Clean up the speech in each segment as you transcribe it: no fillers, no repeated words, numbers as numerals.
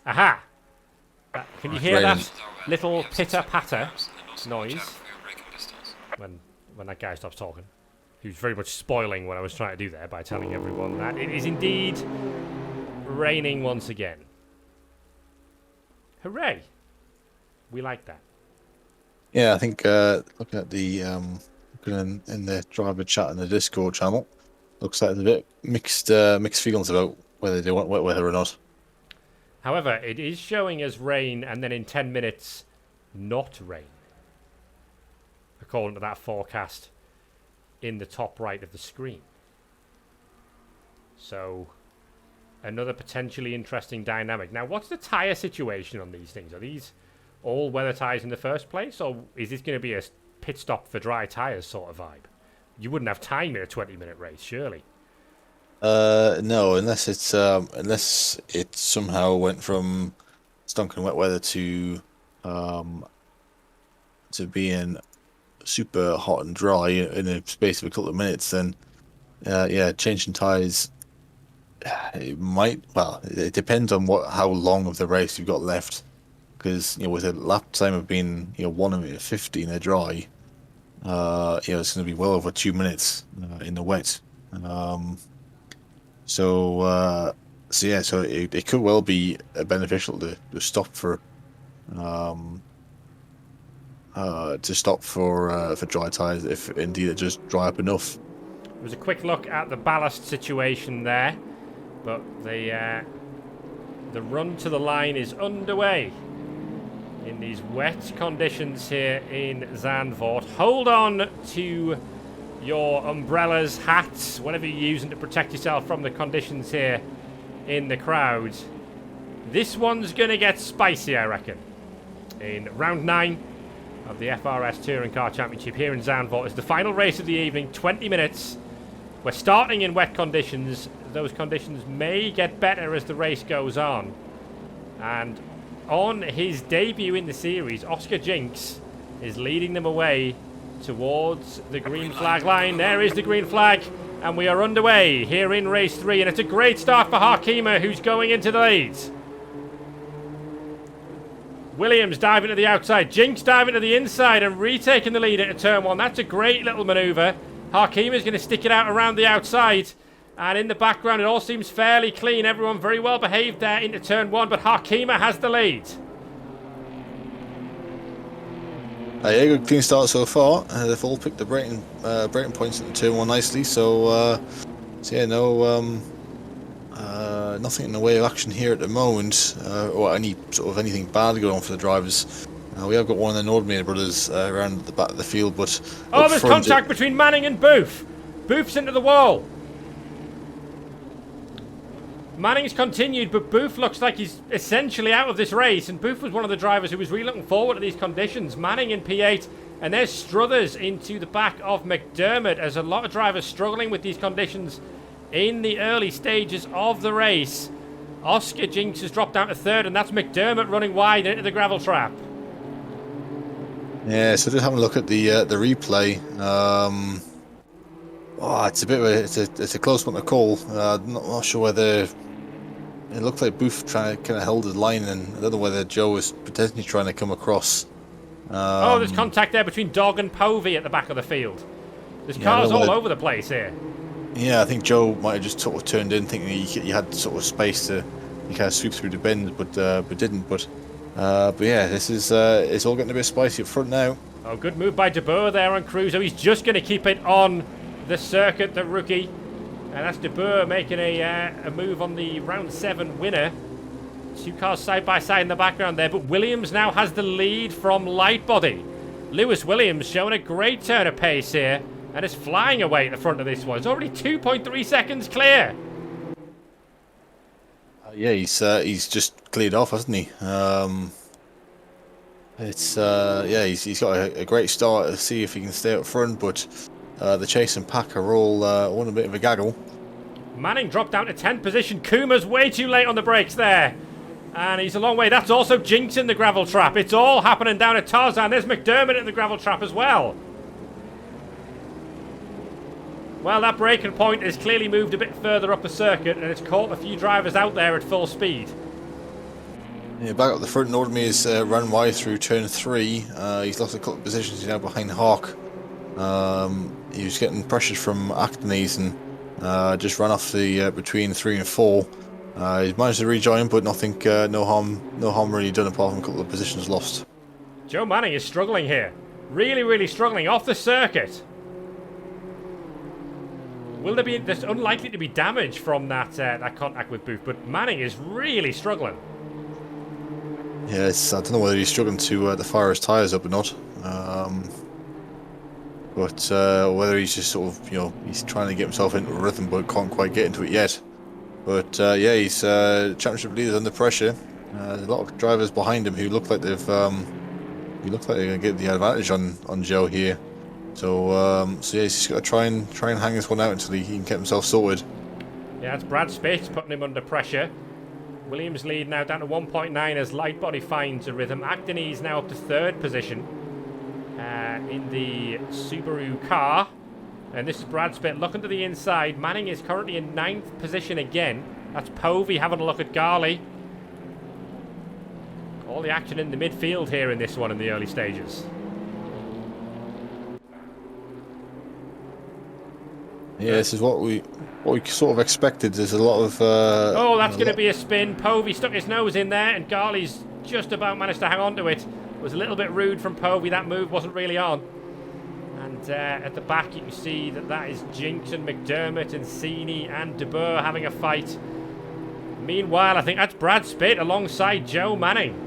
Aha! Can you hear that little pitter-patter noise when that guy stops talking? He was very much spoiling what I was trying to do there by telling everyone that it is indeed raining once again. Hooray! We like that. Yeah, I think looking at the looking in the driver chat in the Discord channel, looks like there's a bit mixed feelings about whether they want wet weather or not. However, it is showing as rain and then in 10 minutes not rain, according to that forecast in the top right of the screen. So, another potentially interesting dynamic. Now, what's the tyre situation on these things? Are these all weather tyres in the first place, or is this going to be a pit stop for dry tyres sort of vibe? You wouldn't have time in a 20-minute race, surely. No, unless it somehow went from stunk and wet weather to being super hot and dry in a space of a couple of minutes, then yeah, changing tyres. It might. Well, it depends on how long of the race you've got left. Because with a lap time of being 1:50 in a dry, it's going to be well over 2 minutes in the wet. So it could well be beneficial to stop for dry tires if indeed it just dry up enough. There was a quick look at the ballast situation there, but the run to the line is underway in these wet conditions here in Zandvoort. Hold on to your umbrellas, hats, whatever you're using to protect yourself from the conditions here in the crowd. This one's going to get spicy, I reckon. In round 9 of the FRS Touring Car Championship here in Zandvoort is the final race of the evening, 20 minutes. We're starting in wet conditions. Those conditions may get better as the race goes on. And on his debut in the series, Oscar Jinks is leading them away towards the green flag line. There is the green flag, and we are underway here in race 3, and it's a great start for Harkima, who's going into the lead. Williams diving to the outside, Jinks diving to the inside and retaking the lead into turn 1. That's a great little manoeuvre. Harkima's going to stick it out around the outside, and in the background it all seems fairly clean. Everyone very well behaved there into turn 1, but Harkima has the lead. Yeah, good clean start so far. They've all picked the braking points in turn 1 nicely. So yeah, nothing in the way of action here at the moment, or anything bad going on for the drivers. We have got one of the Nordmere brothers around the back of the field, but there's contact between Manning and Booth. Booth's into the wall. Manning's continued, but Booth looks like he's essentially out of this race, and Booth was one of the drivers who was really looking forward to these conditions. Manning in P8, and there's Struthers into the back of McDermott, as a lot of drivers struggling with these conditions in the early stages of the race. Oscar Jinks has dropped down to 3rd, and that's McDermott running wide into the gravel trap. Yeah, so just having a look at the replay. It's a bit of it's a close one to call. Not sure whether it looked like Booth kind of held his line, and I don't know whether Joe was potentially trying to come across. There's contact there between Dog and Povey at the back of the field. There's cars all over the place here. Yeah, I think Joe might have just sort of turned in thinking he had sort of space to kind of sweep through the bend, but didn't. But yeah, this is it's all getting a bit spicy up front now. Oh, good move by De Boer there on Cruzo. He's just going to keep it on the circuit, the rookie. And that's De Boer making a move on the round 7 winner. 2 cars side by side in the background there, but Williams now has the lead from Lightbody. Lewis Williams showing a great turn of pace here and is flying away at the front of this one. It's already 2.3 seconds clear. Yeah, he's just cleared off, hasn't he? He's got a great start to see if he can stay up front, but the chase and pack are all a bit of a gaggle. Manning dropped down to 10th position. Kuma's way too late on the brakes there. And he's a long way. That's also Jinks in the gravel trap. It's all happening down at Tarzan. There's McDermott in the gravel trap as well. Well, that braking point has clearly moved a bit further up the circuit, and it's caught a few drivers out there at full speed. Yeah, back up the front, Nordemeer's run wide through turn 3. He's lost a couple of positions. He's now behind Hawk. He was getting pressured from Actonese and just ran off the between 3 and 4. He's managed to rejoin, but nothing, no harm really done apart from a couple of positions lost. Joe Manning is struggling here. Really, really struggling off the circuit. Will there be? There's unlikely to be damage from that that contact with Booth, but Manning is really struggling. Yes, I don't know whether he's struggling to fire his tyres up or not. But whether he's just sort of, he's trying to get himself into a rhythm but can't quite get into it yet. But yeah, he's championship leader under pressure. There's a lot of drivers behind him who look like they're gonna get the advantage on Joe here. So yeah, he's just got to try and hang this one out until he can get himself sorted. Yeah, it's Brad Spitz putting him under pressure. Williams lead now down to 1.9 as Lightbody finds a rhythm. Actonese now up to 3rd position in the Subaru car. And this is Brad Spitz looking to the inside. Manning is currently in 9th position again. That's Povey having a look at Garley. All the action in the midfield here in this one in the early stages. Yeah, this is what we sort of expected. There's a lot of oh, that's going to be a spin. Povey stuck his nose in there, and Garley's just about managed to hang on to it. It was a little bit rude from Povey. That move wasn't really on. And at the back, you can see that is Jinx and McDermott and Sini and De Boer having a fight. Meanwhile, I think that's Brad Spitz alongside Joe Manning.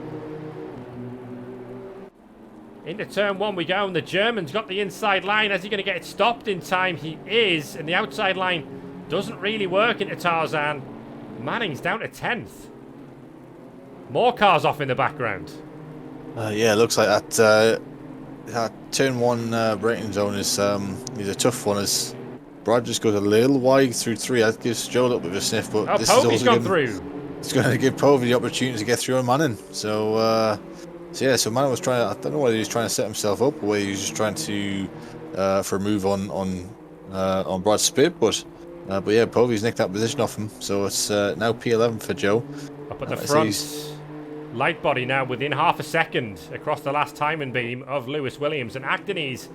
Into turn 1 we go, and the German's got the inside line. Is he going to get it stopped in time? He is, and the outside line doesn't really work into Tarzan. Manning's down to 10th. More cars off in the background. Yeah, it looks like that turn 1 braking zone is a tough one. As Brad just goes a little wide through 3. That gives Joe a little bit of a sniff, but this Povey's is gone through. It's going to give Povey the opportunity to get through on Manning. So yeah, so Manning was trying. I don't know whether he was trying to set himself up or whether he was just trying to for a move on Brad Spitz, but yeah, Povey's nicked that position off him. So it's now P11 for Joe. Up at the front, Lightbody now within half a second across the last timing beam of Lewis Williams, and Actonese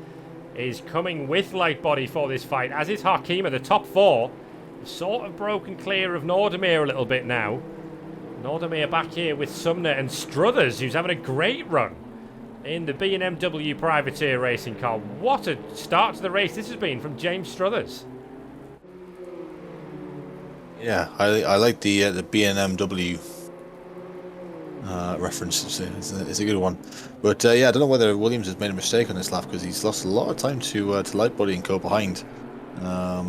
is coming with Lightbody for this fight, as is Harkima. The top 4 sort of broken clear of Nordemeer a little bit now. Nordemeer back here with Sumner and Struthers, who's having a great run in the B&MW Privateer racing car. What a start to the race this has been from James Struthers. Yeah, I like the B&MW reference. It's a good one. But yeah, I don't know whether Williams has made a mistake on this lap because he's lost a lot of time to Lightbody and go behind. Yeah,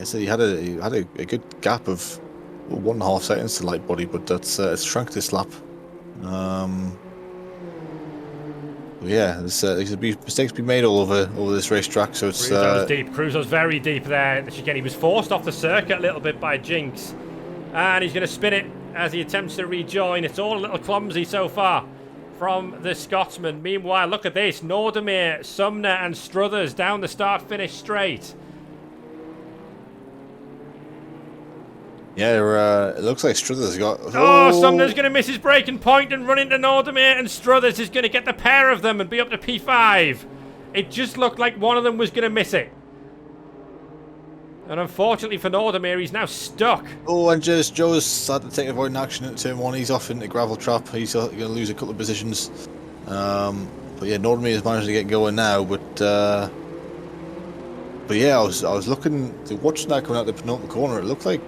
so he had a good gap of 1.5 seconds to Lightbody, but it's shrunk this lap. Yeah, there's mistakes been made all over this racetrack, so it's Cruzo's deep. Cruzo's very deep there. Again, he was forced off the circuit a little bit by Jinx, and he's going to spin it as he attempts to rejoin. It's all a little clumsy so far from the Scotsman. Meanwhile, look at this: Nordemeer, Sumner, and Struthers down the start-finish straight. Yeah, it looks like Struthers got... Oh, Sumner's going to miss his breaking point and run into Nordemeer, and Struthers is going to get the pair of them and be up to P5. It just looked like one of them was going to miss it. And unfortunately for Nordemeer, he's now stuck. Oh, and Joe's had to take avoiding action at turn 1. He's off into gravel trap. He's going to lose a couple of positions. But yeah, Nordemeer has managed to get going now, but yeah, I was watching that coming out the penultimate corner. It looked like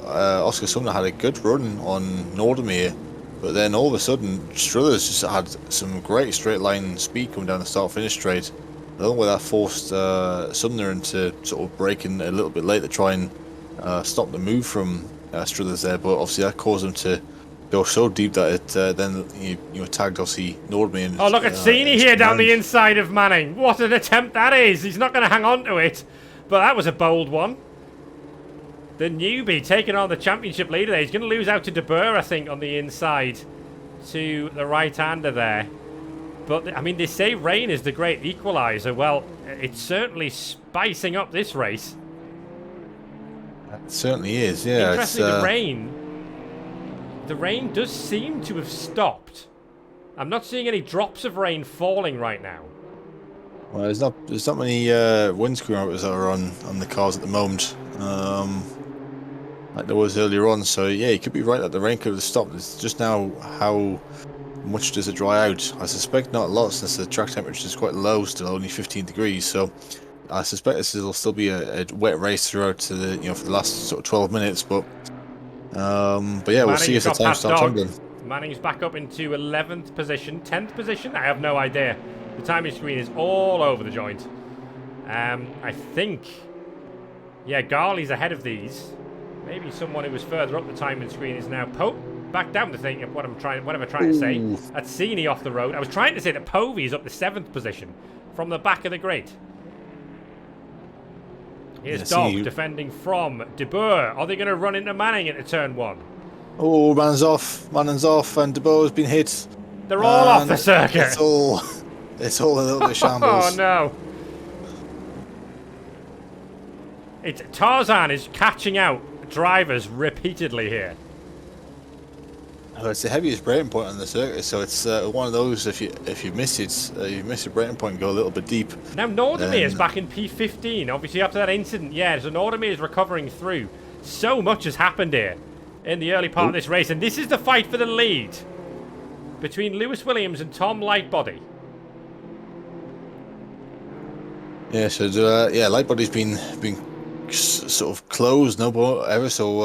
Oscar Sumner had a good run on Nordemeer, but then all of a sudden Struthers just had some great straight line speed coming down the start finish straight. I don't know whether that forced Sumner into sort of braking a little bit late to try and stop the move from Struthers there, but obviously that caused him to go so deep that it then you tagged obviously Nordemeer. Oh, look at Sini here down the inside of Manning. What an attempt that is. He's not going to hang on to it, but that was a bold one. The newbie taking on the championship leader there. He's going to lose out to De Boer, I think, on the inside to the right-hander there. But, I mean, they say rain is the great equaliser. Well, it's certainly spicing up this race. certainly is. Yeah. Interestingly, the rain does seem to have stopped. I'm not seeing any drops of rain falling right now. Well, there's not many windscreen wipers that are on the cars at the moment, like there was earlier on. So yeah, you could be right that the rain could have stopped. It's just now how much does it dry out? I suspect not a lot, since the track temperature is quite low, still only 15 degrees. So I suspect this will still be a wet race throughout to the for the last sort of 12 minutes. But yeah, we'll see if the time starts tumbling. Manning's back up into 11th position, 10th position. I have no idea. The timing screen is all over the joint. I think, yeah, Garley's ahead of these. Maybe someone who was further up the timing screen is now back down to think of what am I trying to say. Atsini off the road. I was trying to say that Povey is up to 7th position from the back of the grid. Here's Dog defending from De Boer. Are they going to run into Manning into turn 1? Oh, Manning's off, and De Boer's been hit. They're all off the circuit. It's all a little bit shambles. Oh no! Tarzan is catching out drivers repeatedly here. Well, it's the heaviest braking point on the circuit, so it's one of those. If you miss it, you miss a braking point and go a little bit deep. Now Nordermeer's back in P15. Obviously after that incident, yeah. So Nordermeer's recovering through. So much has happened here in the early part of this race, and this is the fight for the lead between Lewis Williams and Tom Lightbody. Yeah, so Lightbody's been sort of closed, ever so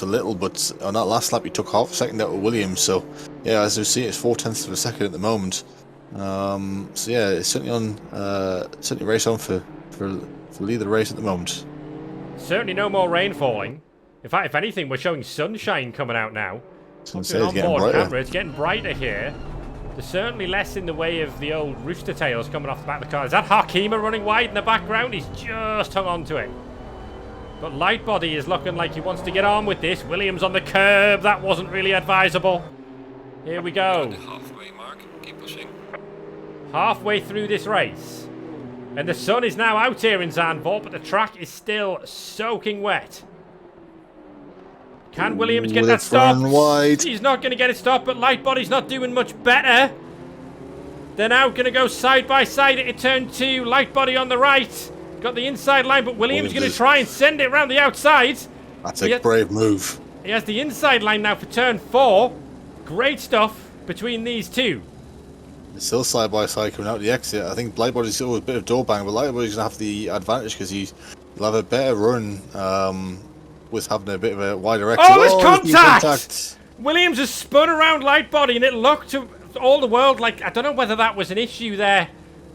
little, but on that last lap he took half a second out of Williams. So yeah, as we see, it's 0.4 of a second at the moment. So yeah, it's certainly race on for lead of the race at the moment. Certainly no more rain falling. In fact, if anything, we're showing sunshine coming out now. Camera, it's getting brighter here. There's certainly less in the way of the old rooster tails coming off the back of the car. Is that Hakima running wide in the background? He's just hung on to it. But Lightbody is looking like he wants to get on with this. Williams on the curb. That wasn't really advisable. Here we go. Halfway mark. Keep pushing. Halfway through this race. And the sun is now out here in Zandvoort, but the track is still soaking wet. Can Williams get that stop? He's not going to get it stopped, but Lightbody's not doing much better. They're now going to go side by side into turn 2. Lightbody on the right. Got the inside line, but Williams going to try and send it around the outside. That's a brave move. He has the inside line now for turn 4. Great stuff between these two. It's still side by side coming out the exit. I think Lightbody's still with a bit of door bang, but Lightbody's going to have the advantage because he'll have a better run. Was having a bit of a wider exit. Oh, there's contact! Williams has spun around Lightbody, and it looked to all the world like, I don't know whether that was an issue there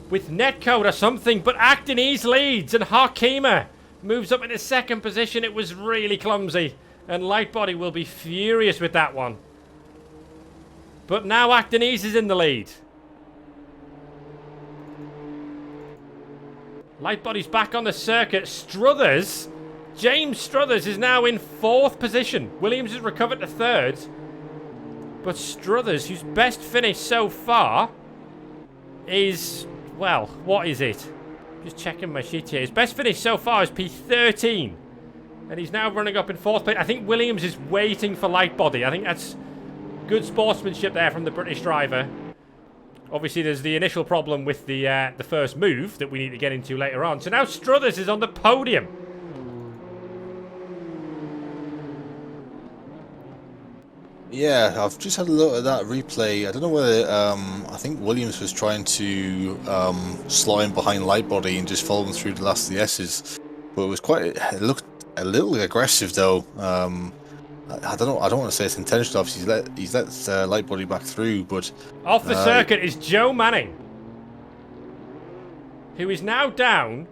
with netcode or something, but Actonese leads, and Hakima moves up into 2nd position. It was really clumsy, and Lightbody will be furious with that one. But now Actonese is in the lead. Lightbody's back on the circuit. James Struthers is now in 4th position. Williams has recovered to 3rd. But Struthers, whose best finish so far is, well, what is it? Just checking my sheet here. His best finish so far is P13. And he's now running up in 4th place. I think Williams is waiting for Lightbody. I think that's good sportsmanship there from the British driver. Obviously, there's the initial problem with the first move that we need to get into later on. So now Struthers is on the podium. Yeah, I've just had a look at that replay. I don't know whether I think Williams was trying to slot in behind Lightbody and just follow them through the last of the S's, but it looked a little aggressive though. I don't know. I don't want to say it's intentional. Obviously, he's let Lightbody back through, but off the circuit is Joe Manning, who is now down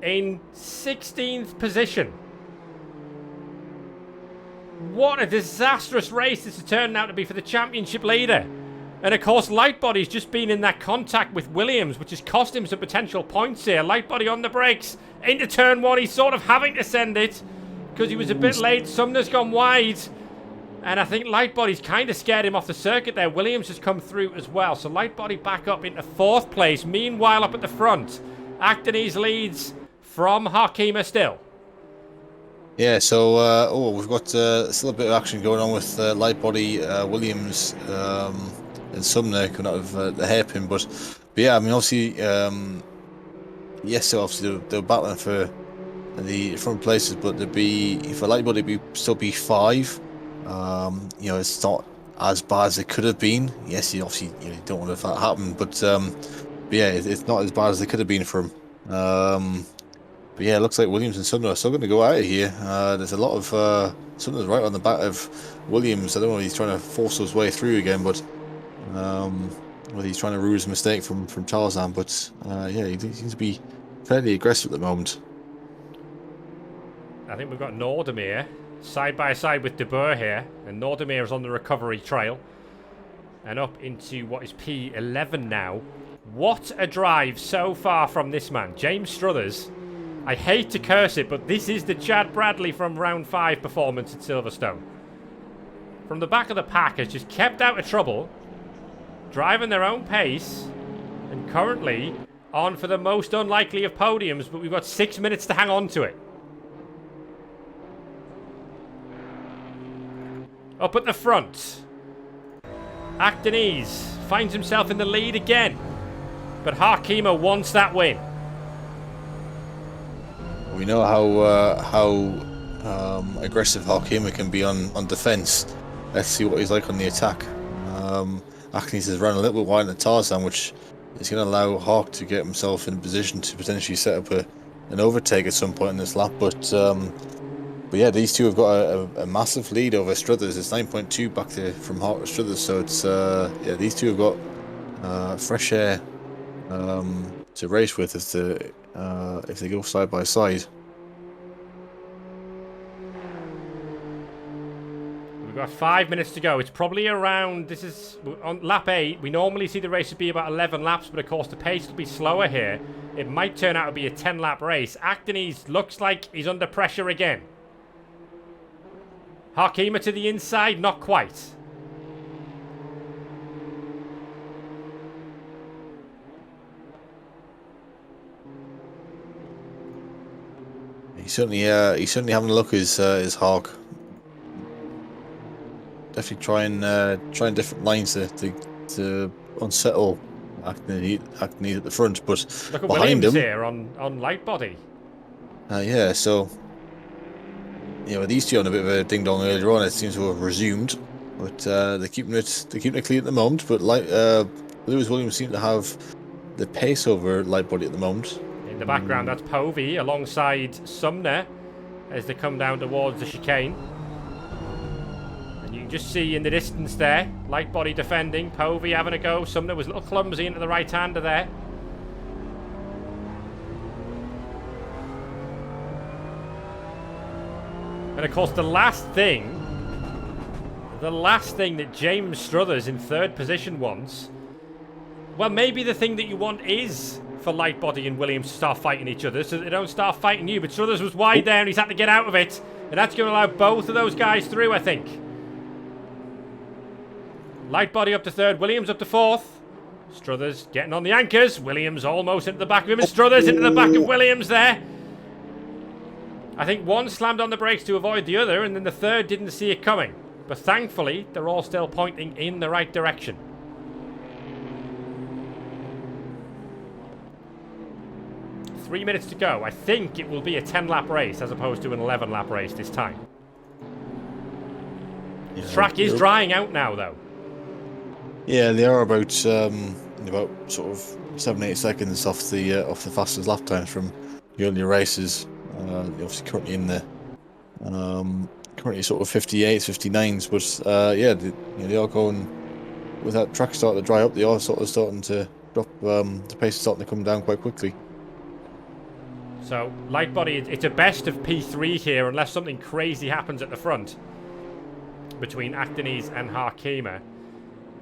in 16th position. What a disastrous race this has turned out to be for the championship leader. And of course, Lightbody's just been in that contact with Williams, which has cost him some potential points here. Lightbody on the brakes into turn 1. He's sort of having to send it because he was a bit late. Sumner's gone wide. And I think Lightbody's kind of scared him off the circuit there. Williams has come through as well. So Lightbody back up into 4th place. Meanwhile, up at the front, Actonese leads from Harkema still. Yeah, so we've got still a bit of action going on with Lightbody, Williams, and Sumner coming out of the hairpin. But yeah, I mean, obviously, yes, so obviously they're battling for the front places, but there'd be, for Lightbody, still be 5. It's not as bad as it could have been. Yes, you obviously you don't want that happen, but yeah, it's not as bad as it could have been for him. But yeah, it looks like Williams and Sumner are still going to go out of here. There's a lot of Sumner's right on the back of Williams. I don't know if he's trying to force his way through again, but whether he's trying to rue his mistake from Tarzan. But yeah, he seems to be fairly aggressive at the moment. I think we've got Nordemir side by side with De Boer here, and Nordemir is on the recovery trail and up into what is P11 now. What a drive so far from this man, James Struthers. I hate to curse it, but this is the Chad Bradley from round 5 performance at Silverstone. From the back of the pack, has just kept out of trouble, driving their own pace, and currently on for the most unlikely of podiums, but we've got 6 minutes to hang on to it. Up at the front, Actonese finds himself in the lead again, but Harkema wants that win. We know how aggressive Harkema can be on defense. Let's see what he's like on the attack. Actonese has run a little bit wide into Tarzan, which is going to allow Hark to get himself in a position to potentially set up an overtake at some point in this lap. But yeah, these two have got a massive lead over Struthers. It's 9.2 back from Hark to Struthers, so it's yeah, these two have got fresh air to race with if they go side by side. We've got 5 minutes to go. It's probably around, this is on lap 8. We normally see the race to be about 11 laps, but of course the pace will be slower here. It might turn out to be a 10-lap race. Actonese looks like he's under pressure again. Harkema to the inside, not quite. He's certainly having a look as Hark. Definitely trying different lines to unsettle Actonese at the front, but look at behind Williams him here on light body. Yeah, so these two on a bit of a ding dong earlier on. It seems to have resumed, but they're keeping it clean at the moment. But Lewis Williams seem to have the pace over Lightbody at the moment. In the background, that's Povey alongside Sumner as they come down towards the chicane. And you can just see in the distance there, Lightbody defending, Povey having a go. Sumner was a little clumsy into the right-hander there. And of course, the last thing that James Struthers in 3rd position wants, well, maybe the thing that you want is for Lightbody and Williams to start fighting each other so that they don't start fighting you. But Struthers was wide there and he's had to get out of it. And that's going to allow both of those guys through, I think. Lightbody up to 3rd, Williams up to 4th. Struthers getting on the anchors. Williams almost into the back of him, and Struthers into the back of Williams there. I think one slammed on the brakes to avoid the other, and then the third didn't see it coming. But thankfully, they're all still pointing in the right direction. Three minutes to go. I think it will be a 10-lap race as opposed to an 11-lap race this time. Yeah, The track is drying out now, though. Yeah, they are about sort of 7-8 seconds off the fastest lap times from the earlier races. Obviously currently in the currently sort of 58s, 59s, but yeah, they are going with that track starting to dry up. They are sort of starting to drop. The pace is starting to come down quite quickly. So Lightbody, it's a best of P3 here, unless something crazy happens at the front between Actonese and Harkema.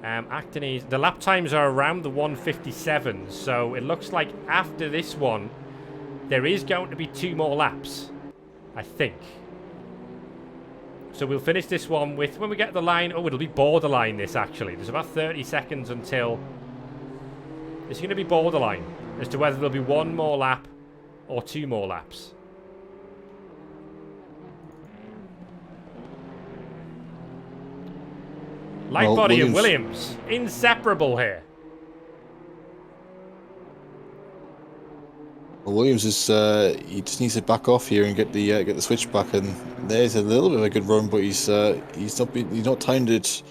Actonese, the lap times are around the 1:57, so it looks like after this one there is going to be 2 more laps, I think. So we'll finish this one with, when we get to the line, it'll be borderline this actually. There's about 30 seconds until it's going to be borderline as to whether there'll be 1 more lap or 2 more laps. Lightbody and Williams, inseparable here. Well, Williams is he just needs to back off here and get the switch back, and there's a little bit of a good run, but he's not timed it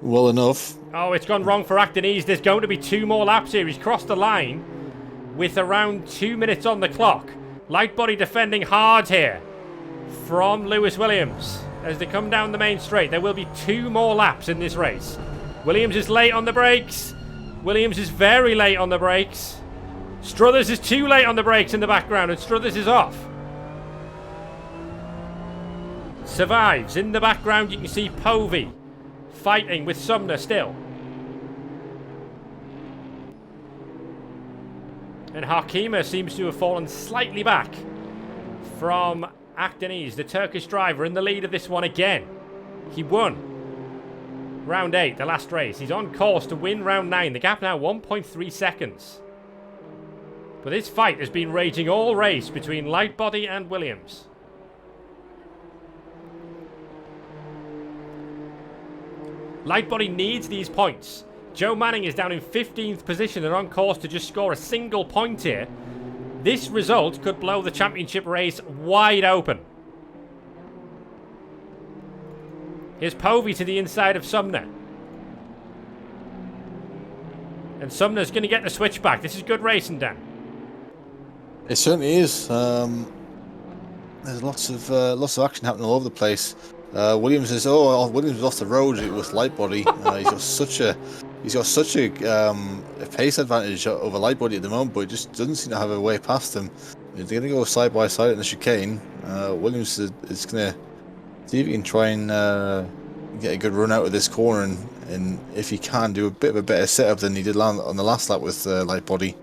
well enough. Oh, it's gone wrong for Actonese. There's going to be 2 more laps here. He's crossed the line with around 2 minutes on the clock. Lightbody defending hard here from Lewis Williams as they come down the main straight. There will be 2 more laps in this race. Williams is late on the brakes. Williams is very late on the brakes. Struthers is too late on the brakes in the background, and Struthers is off. Survives. In the background, you can see Povey fighting with Sumner still. And Hakima seems to have fallen slightly back from Actonese, the Turkish driver, in the lead of this one again. He won round 8, the last race. He's on course to win round 9. The gap now 1.3 seconds. But this fight has been raging all race between Lightbody and Williams. Lightbody needs these points. Joe Manning is down in 15th position and on course to just score a single point here. This result could blow the championship race wide open. Here's Povey to the inside of Sumner. And Sumner's going to get the switch back. This is good racing, Dan. It certainly is. There's lots of action happening all over the place. Williams is off the road with Lightbody. He's got such a pace advantage over Lightbody at the moment, but he just doesn't seem to have a way past him. They're going to go side by side in the chicane. Williams is going to see if he can try and get a good run out of this corner, and if he can, do a bit of a better setup than he did on the last lap with Lightbody.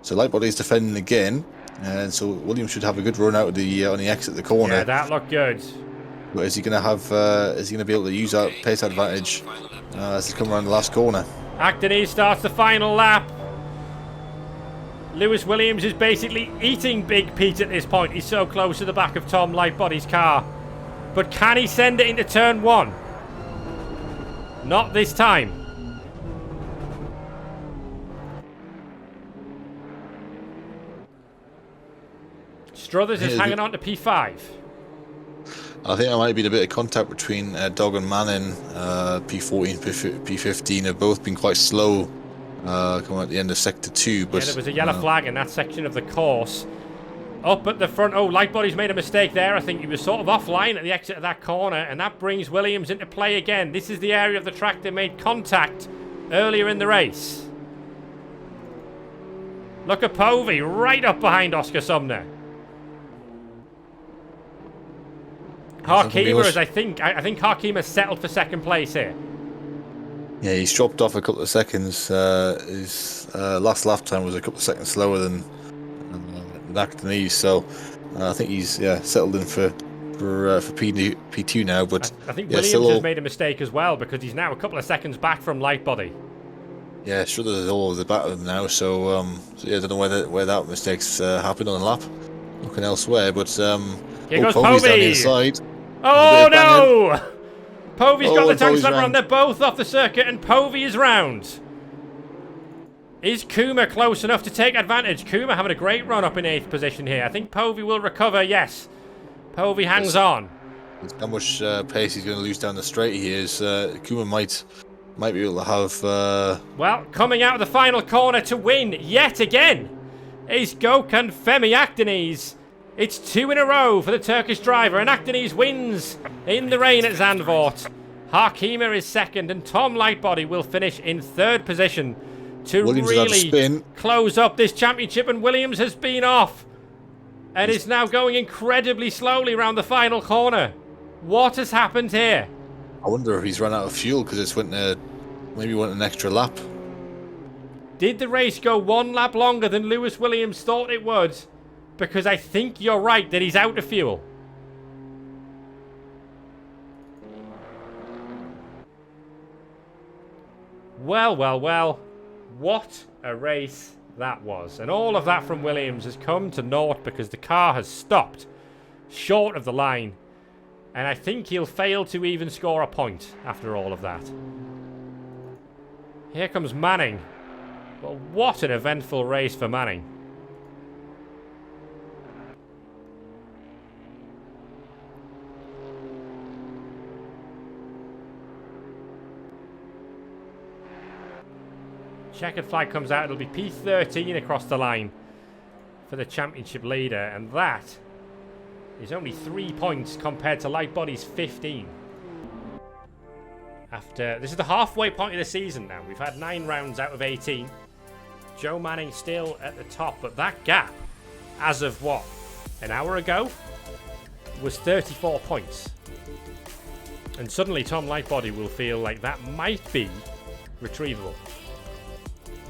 So Lightbody is defending again, and so Williams should have a good run out of the on the exit of the corner. Yeah, that looked good. But is he going to have? Is he going to be able to use that pace advantage as he come around the last corner? Actonese starts the final lap. Lewis Williams is basically eating Big Pete at this point. He's so close to the back of Tom Lightbody's car. But can he send it into turn 1? Not this time. Struthers is hanging on to P5. I think there might have been a bit of contact between Dog and Manning. P14, P15 have both been quite slow coming at the end of Sector 2. But yeah, there was a yellow flag in that section of the course. Up at the front. Oh, Lightbody's made a mistake there. I think he was sort of offline at the exit of that corner, and that brings Williams into play again. This is the area of the track that made contact earlier in the race. Look at Povey right up behind Oscar Sumner. Harkima is, I think Harkima settled for second place here. Yeah, he's dropped off a couple of seconds. His last lap time was a couple of seconds slower than Actonese, so I think he's settled in for P2 now. But I think Williams has made a mistake as well, because he's now a couple of seconds back from Lightbody. Yeah, sure, there's all of the back of them now. So I don't know where that mistake's happened on the lap. Looking elsewhere, but here goes Povey's down the Povey. inside. Oh no! Povey's got the tank Povey's slammer on. round. They're both off the circuit, and Povey is round. Is Kuma close enough to take advantage? Kuma having a great run up in 8th position here. I think Povey will recover, yes. Povey hangs on. How much pace he's going to lose down the straight here is Kuma might be able to have... Well, coming out of the final corner to win yet again is Gökhan Femi Actonese. It's 2 in a row for the Turkish driver, and Actonese wins in the rain at Zandvoort. Harkima is second, and Tom Lightbody will finish in 3rd position to Williams really close up this championship, and Williams has been off and is now going incredibly slowly around the final corner. What has happened here? I wonder if he's run out of fuel because it's maybe went an extra lap. Did the race go 1 lap longer than Lewis Williams thought it would? Because I think you're right that he's out of fuel. Well. What a race that was. And all of that from Williams has come to naught because the car has stopped short of the line. And I think he'll fail to even score a point after all of that. Here comes Manning. Well, what an eventful race for Manning. Checkered flag comes out. It'll be P13 across the line for the championship leader. And that is only 3 points compared to Lightbody's 15. This is the halfway point of the season now. We've had 9 rounds out of 18. Joe Manning still at the top. But that gap, as of what, an hour ago, was 34 points. And suddenly Tom Lightbody will feel like that might be retrievable.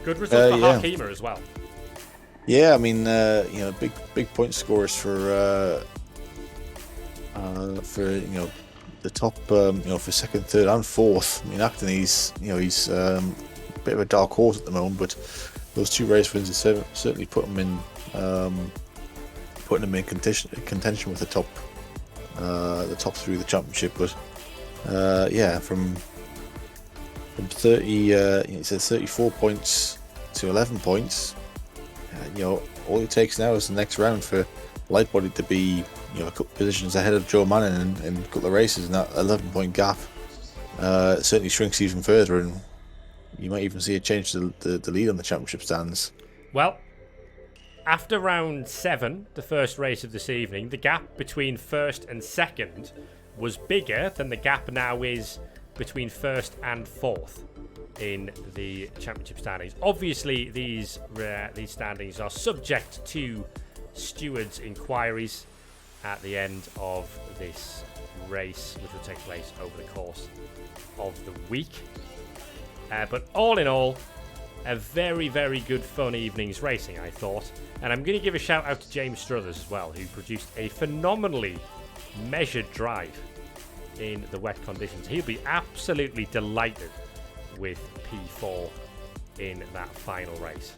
Good result for Harkema as well. Yeah, I mean, big point scores for the top, for second, third, and fourth. I mean, Acton, he's a bit of a dark horse at the moment, but those 2 race wins have certainly put him in contention with the top 3 of the championship. But from 30, it said 34 points to 11 points. All it takes now is the next round for Lightbody to be, a couple positions ahead of Joe Manning in a couple of races, and that 11-point gap certainly shrinks even further, and you might even see a change to the lead on the championship stands. Well, after round 7, the first race of this evening, the gap between first and second was bigger than the gap now is between first and fourth in the championship standings. Obviously, these standings are subject to stewards' inquiries at the end of this race, which will take place over the course of the week. But all in all, a very, very good fun evening's racing, I thought. And I'm going to give a shout out to James Struthers as well, who produced a phenomenally measured drive in the wet conditions. He'll be absolutely delighted with P4 in that final race.